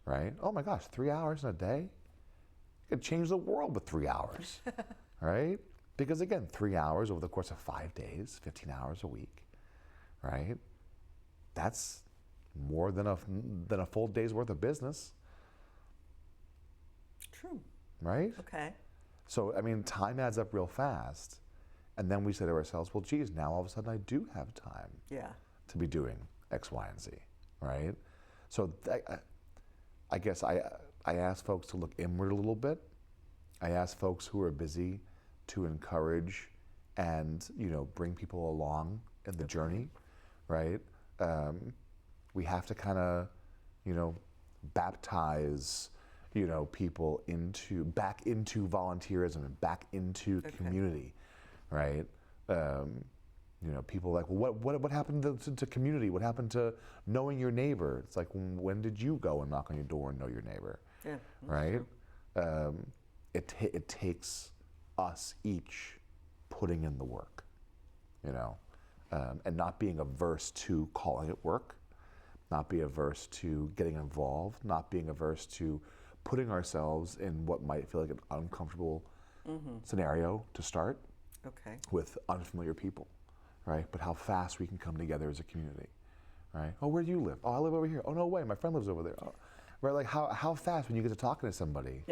right? Oh my gosh, 3 hours in a day? You could change the world with 3 hours, right? Because again, 3 hours over the course of 5 days, 15 hours a week, right? That's more than a full day's worth of business, True. right? Okay. So, I mean, time adds up real fast. And then we say to ourselves, well, geez, now all of a sudden I do have time Yeah. to be doing X, Y, and Z, right? So I guess I ask folks to look inward a little bit. I ask folks who are busy to encourage and, you know, bring people along in the journey, right? We have to kind of, you know, baptize, you know, people back into volunteerism and back into community, right? You know, people are like, well, what happened to community? What happened to knowing your neighbor? It's like, when did you go and knock on your door and know your neighbor? Yeah. Right? It takes us each putting in the work, you know, and not being averse to calling it work, not be averse to getting involved, not being averse to putting ourselves in what might feel like an uncomfortable scenario to start with unfamiliar people, right? But how fast we can come together as a community, right? Oh, where do you live? Oh, I live over here. Oh, no way, my friend lives over there. Oh, right, like how fast when you get to talking to somebody,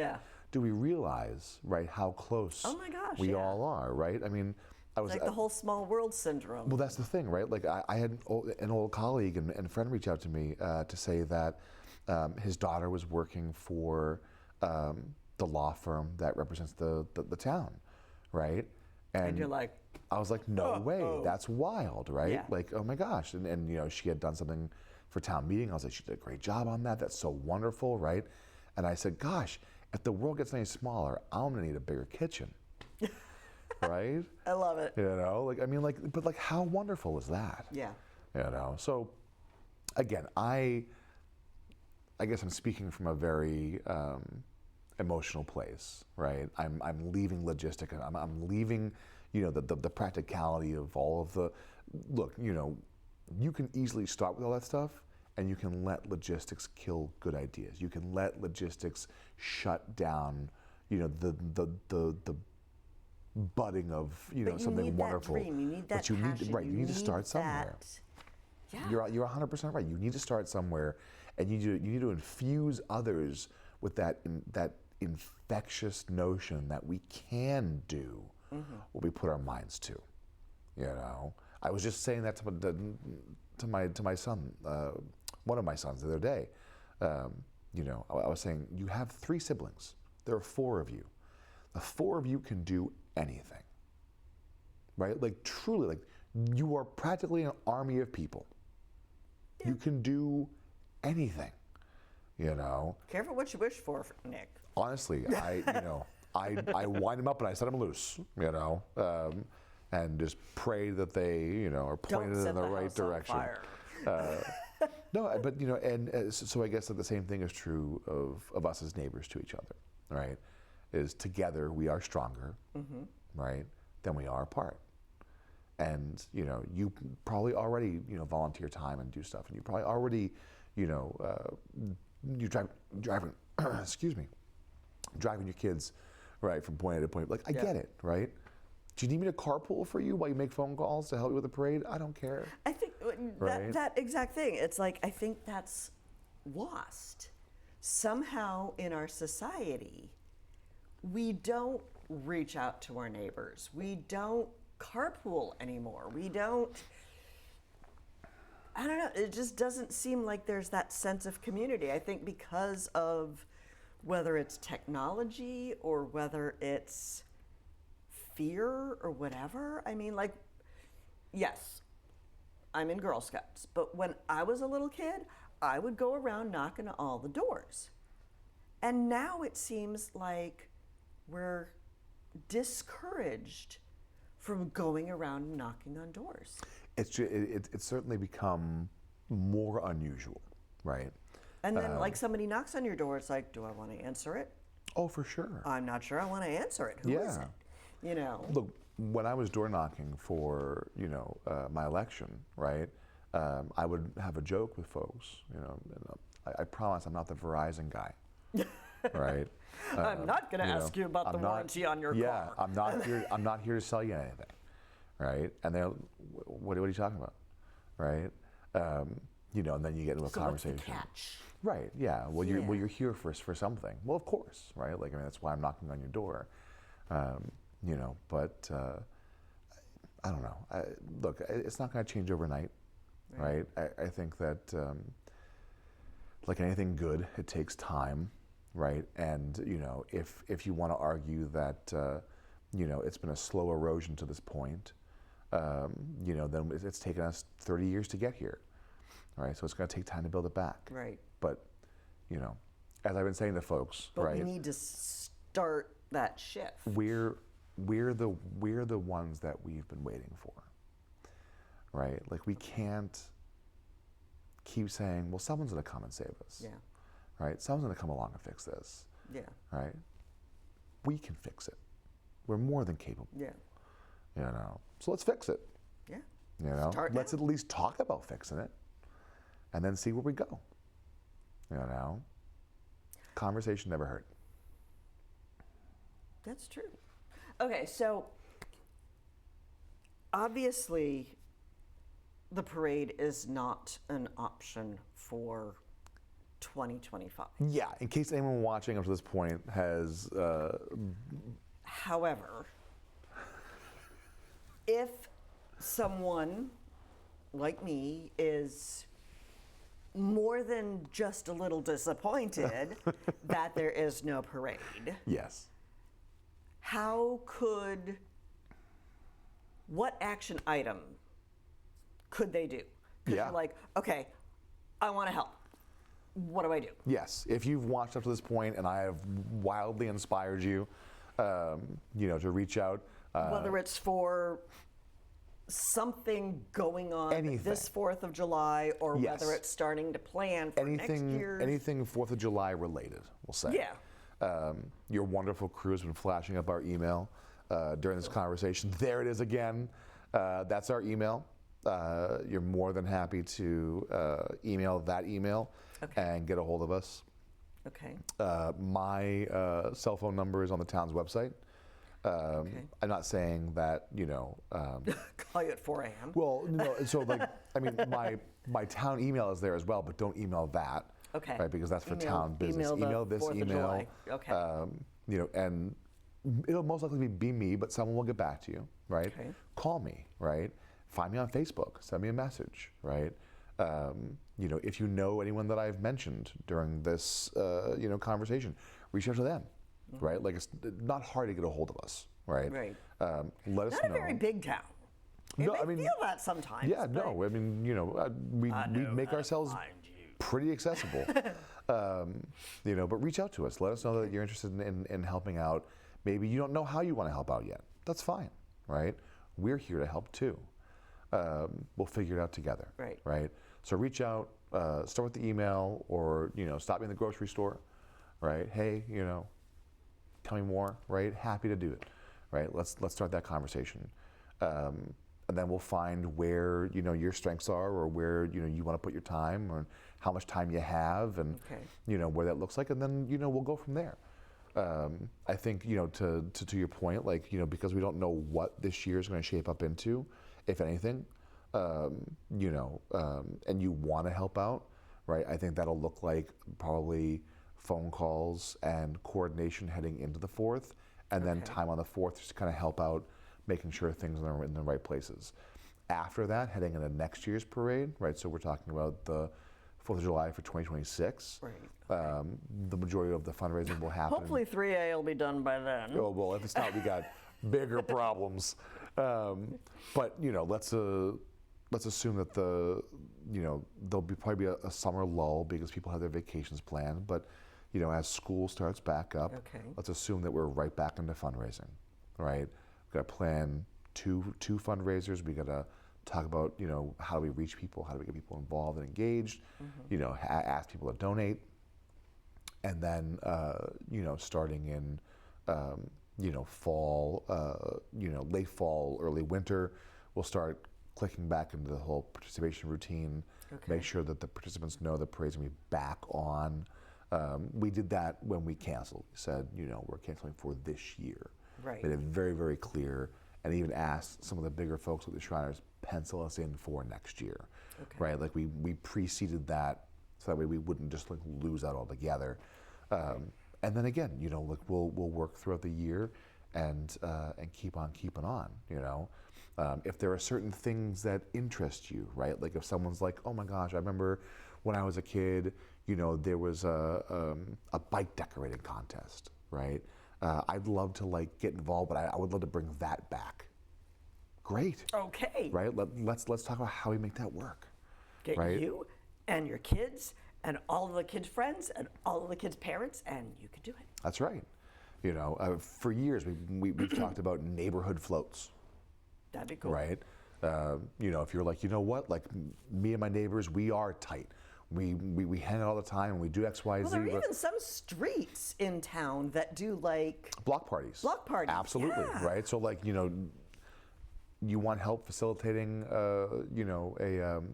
do we realize, right, how close we all are, right? I mean, I was like the whole small world syndrome. Well, that's the thing, right? Like I had an old colleague and friend reach out to me to say that his daughter was working for the law firm that represents the town, right? And you're like, I was like, no way, that's wild, right? Yeah. Like, oh my gosh, and you know, she had done something for town meeting. I was like, she did a great job on that. That's so wonderful, right? And I said, gosh, if the world gets any smaller, I'm gonna need a bigger kitchen. Right? I love it. You know, like, I mean, like, but like, how wonderful is that? Yeah. You know, so again, I guess I'm speaking from a very emotional place, right? I'm leaving logistic, and I'm leaving, you know, the practicality of all of the, look, you know, you can easily start with all that stuff, and you can let logistics kill good ideas. You can let logistics shut down, you know, the budding of, you know, something wonderful. That dream. You need that but you passion. need, right? You need to start somewhere. Yeah. You're 100% right. You need to start somewhere, and you need to infuse others with that infectious notion that we can do what we put our minds to. You know, I was just saying that to my son, one of my sons, the other day. You know, I was saying, you have 3 siblings. There are 4 of you. The 4 of you can do anything, right? Like, truly, like, you are practically an army of people. Yeah. You can do anything, you know? Careful what you wish for, Nick. Honestly, I wind them up and I set them loose, you know, and just pray that they, you know, are pointed in the right direction. No, but, you know, and so I guess that the same thing is true of us as neighbors to each other, right? Is together we are stronger, right, than we are apart. And, you know, you probably already, you know, volunteer time and do stuff, and you probably already, you know, you driving, excuse me, driving your kids, right, from point A to point B. Like, I get it, right? Do you need me to carpool for you while you make phone calls to help you with the parade? I don't care. I think that exact thing, it's like, I think that's lost. Somehow in our society, we don't reach out to our neighbors. We don't carpool anymore. We don't, I don't know, it just doesn't seem like there's that sense of community. I think because of whether it's technology or whether it's fear or whatever. I mean, like, yes, I'm in Girl Scouts, but when I was a little kid, I would go around knocking on all the doors. And now it seems like we're discouraged from going around and knocking on doors. It's certainly become more unusual, right? And then, like, somebody knocks on your door, it's like, do I want to answer it? Oh, for sure. I'm not sure I want to answer it. Who is it? You know. Look, when I was door knocking for, you know, my election, right? I would have a joke with folks. You know, I promise I'm not the Verizon guy, right? I'm not going to ask you about the warranty on your car. Yeah, I'm not here to sell you anything, right? And they're, what are you talking about, right? You know, and then you get into a conversation. What's the catch? Right. Yeah. Well, you're here for something. Well, of course, right? Like, I mean, that's why I'm knocking on your door. But I don't know. Look, it's not going to change overnight, right? I think that like anything good, it takes time, right? And if you want to argue that it's been a slow erosion to this point, then it's taken us 30 years to get here, right? So it's going to take time to build it back, Right. But as I've been saying to folks, But right? we need to start that shift. We're the ones that we've been waiting for, right? Like we can't keep saying, well, someone's going to come and save us, Yeah. right? Someone's going to come along and fix this, Yeah. right? We can fix it. We're more than capable, Yeah. So let's fix it, Yeah. Start Let's now. at least talk about fixing it, and then see where we go, Conversation never hurt. That's true. Okay, so obviously the parade is not an option for 2025. Yeah, in case anyone watching up to this point has However, if someone like me is more than just a little disappointed that there is no parade, yes. what action item could they do? Because Yeah. you're like, okay, I want to help. What do I do? Yes, if you've watched up to this point and I have wildly inspired you, to reach out. Whether it's for something going on Anything. this 4th of July or Yes. whether it's starting to plan for next year's. Anything 4th of July related, we'll say. Yeah. Your wonderful crew has been flashing up our email during this conversation. There it is again. That's our email. You're more than happy to email that email and get a hold of us. Okay. My cell phone number is on the town's website. I'm not saying that, Call you at 4 a.m. well, no, so my town email is there as well, but don't email that. Okay. Right, because that's for Email- town business. email the this 4th of email. July. Okay. And it'll most likely be me, but someone will get back to you, right? Okay. Call me, right? Find me on Facebook, send me a message, right? If you know anyone that I've mentioned during this, conversation, reach out to them, right? Like it's not hard to get a hold of us, right? Right. Let us Not know. a very big town. It No, may I mean- feel that sometimes. Yeah, but no, I mean, we make ourselves pretty accessible. But reach out to us. Let us know that you're interested in helping out. Maybe you don't know how you want to help out yet. That's fine, right? We're here to help too. We'll figure it out together. Right. Right. So reach out. Start with the email, or stop me in the grocery store. Right. Hey, tell me more. Right. Happy to do it. Right. Let's start that conversation. And then we'll find where your strengths are, or where you want to put your time, or how much time you have, and where that looks like, and then we'll go from there. I think to your point, like because we don't know what this year is going to shape up into, if anything, and you want to help out, right? I think that'll look like probably phone calls and coordination heading into the 4th, and then time on the 4th just to kind of help out, making sure things are in the right places. After that, heading into next year's parade, right? So we're talking about the 4th of July for 2026. Right. The majority of the fundraising will happen. Hopefully 3A will be done by then. Oh, well, if it's not, we got bigger problems. But let's assume that there'll probably be a summer lull because people have their vacations planned. But as school starts back up, let's assume that we're right back into fundraising, right? We've got to plan two fundraisers. We got to talk about how do we reach people, how do we get people involved and engaged, ask people to donate, and then starting in fall, late fall, early winter, we'll start clicking back into the whole participation routine. Make sure that the participants know the parade's gonna be back on. We did that when we canceled. We said we're canceling for this year. Right. Made it very, very clear, and even asked some of the bigger folks like the Shriners, pencil us in for next year, right? Like we preceded that, so that way we wouldn't just like lose out altogether. And then again, we'll work throughout the year and keep on keeping on. You know, if there are certain things that interest you, right? Like if someone's like, oh my gosh, I remember when I was a kid, you know, there was a bike decorating contest, right? I'd love to like get involved, but I would love to bring that back. Great. Okay. Right. Let's talk about how we make that work. Get right? you and your kids and all of the kids' friends and all of the kids' parents, and you can do it. That's right. You know, for years we've talked about neighborhood floats. That'd be cool. Right. You know, if you're like, you know what, like me and my neighbors, we are tight. We hang out all the time and we do X, Y, Z. Well, there are even some streets in town that do like block parties. Block parties. Absolutely. Yeah. Right. So like, you know, you want help facilitating, you know,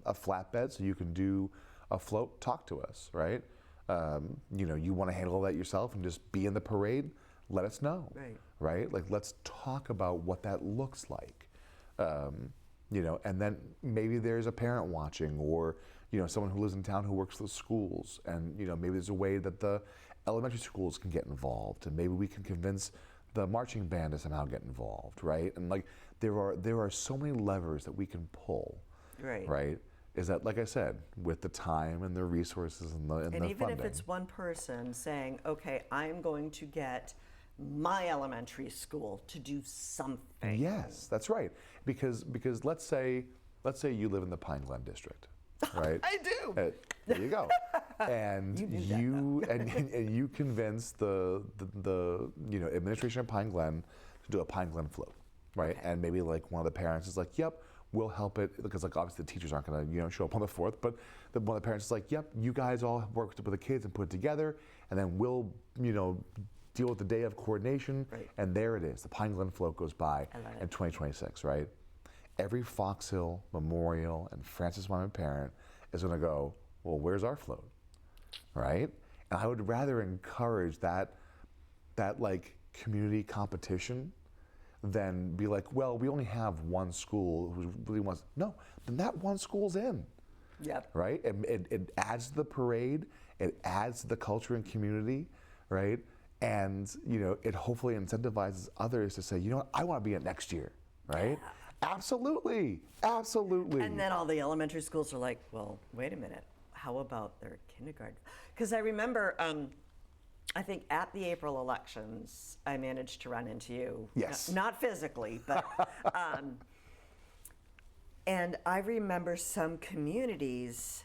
a flatbed so you can do a float, talk to us, right? You know, you want to handle that yourself and just be in the parade, let us know, right? Like, let's talk about what that looks like, you know, and then maybe there's a parent watching or, you know, someone who lives in town who works for the schools, and, you know, maybe there's a way that the elementary schools can get involved, and maybe we can convince the marching band to somehow get involved, right? And like, there are so many levers that we can pull, right? Is that, like I said, with the time and the resources and the and even funding. if it's one person saying, okay, I'm going to get my elementary school to do something. Yes, that's right. Because let's say you live in the Pine Glen district, right? I do. There you go. And you convince the you know, administration of Pine Glen to do a Pine Glen float, right? Okay. And maybe like one of the parents is like, yep, we'll help it, because like obviously the teachers aren't going to, you know, show up on the 4th, but one of the parents is like, yep, you guys all work with the kids and put it together, and then we'll, you know, deal with the day of coordination, and there it is. The Pine Glen float goes by in 2026, right? Every Fox Hill, Memorial, and Francis Wyman parent is going to go, well, where's our float, right? And I would rather encourage that like community competition than be like, well, we only have one school who really wants. No, then that one school's in. Yep. Right? It adds to the parade. It adds to the culture and community, right? And, you know, it hopefully incentivizes others to say, you know what, I want to be in next year, right? Yeah. Absolutely. Absolutely. And then all the elementary schools are like, well, wait a minute, how about their kindergarten? Because I remember, I think at the April elections, I managed to run into you. Yes. Not physically, but, and I remember some communities,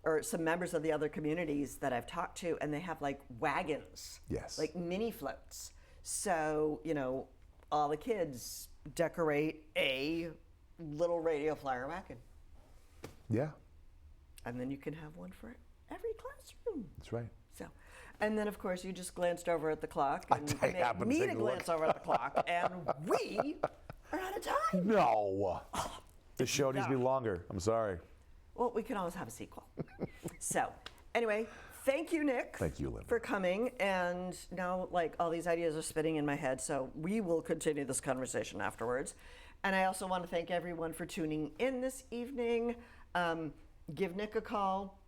or some members of the other communities that I've talked to, and they have like wagons. Yes. Like mini floats. So, you know, all the kids decorate a little radio flyer wagon. Yeah. And then you can have one for every classroom. That's right. So, and then of course you just glanced over at the clock and I made happened to me take to a glance look. over at the clock, and we are out of time. No. The show needs to be longer. I'm sorry. Well, we can always have a sequel. So, anyway, thank you, Nick. Thank you, Linda. For coming. And now, like, all these ideas are spinning in my head, so we will continue this conversation afterwards. And I also want to thank everyone for tuning in this evening. Give Nick a call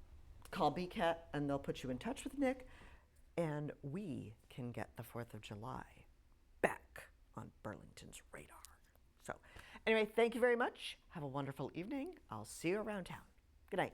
BCAT, and they'll put you in touch with Nick. And we can get the 4th of July back on Burlington's radar. So, anyway, thank you very much. Have a wonderful evening. I'll see you around town. Good night.